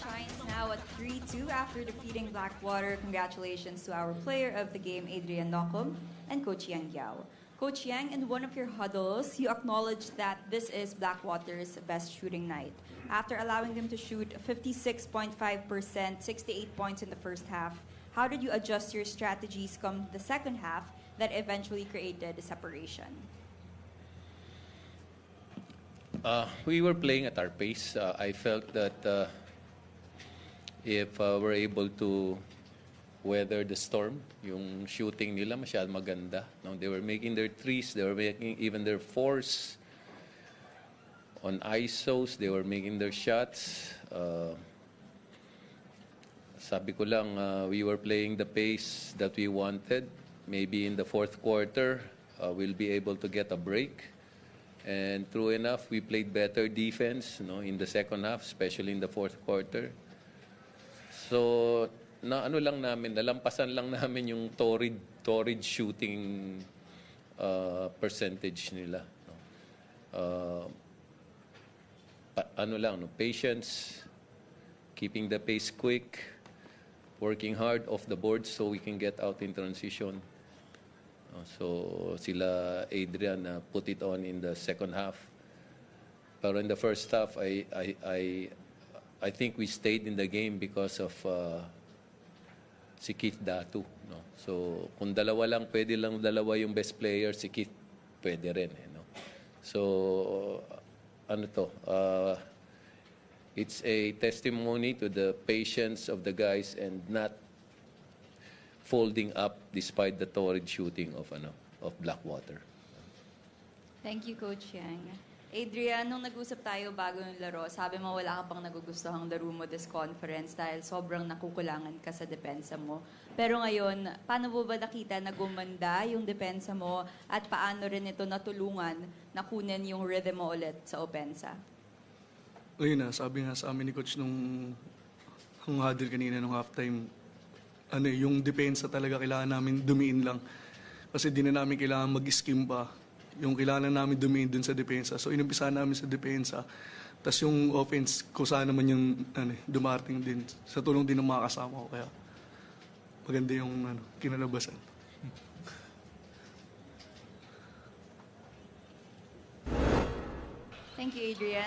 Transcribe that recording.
shines now at 3-2 after defeating Blackwater. Congratulations to our player of the game, Adrian Nocum, and Coach Yang Yao. Coach Yang, in one of your huddles, you acknowledged that this is Blackwater's best shooting night. After allowing them to shoot 56.5%, 68 points in the first half, how did you adjust your strategies come the second half that eventually created the separation? We were playing at our pace. I felt that if we're able to weather the storm, yung shooting nila masyadong maganda. No, they were making their threes, they were making even their fours. On ISOs, they were making their shots. Sabi ko lang, we were playing the pace that we wanted. Maybe in the fourth quarter, we'll be able to get a break. And true enough, we played better defense, in the second half, especially in the fourth quarter. So, nalampasan lang namin yung torrid shooting percentage nila. Patience, keeping the pace quick, working hard off the board so we can get out in transition. So sila Adrian put it on in the second half. Pero in the first half, I think we stayed in the game because of si Keith Datu. No? So kung dalawa lang, pwede lang dalawa yung best player, si Keith pwede rin. So it's a testimony to the patience of the guys and not folding up despite the torrid shooting of Blackwater. Thank you, Coach Yang. Adrian, nung nag-usap tayo bago yung laro, sabi mo wala ka pang nagugustuhang laro mo this conference dahil sobrang nakukulangan ka sa depensa mo. Pero ngayon, paano mo ba nakita na gumanda yung depensa mo at paano rin ito natulungan na kunin yung rhythm mo ulit sa opensa? Ayun na, sabi nga sa amin ni Coach nung huddle kanina nung halftime, yung depensa talaga kailangan namin dumiin lang. Kasi di na namin kailangan mag-scheme pa. Yung kailangan namin dumiin dun sa depensa. So inumpisa namin sa depensa. Tapos yung offense, kusa naman yung dumating din. Sa tulong din ng mga kasama ko. Kaya maganda yung kinalabasan. Thank you, Adrian.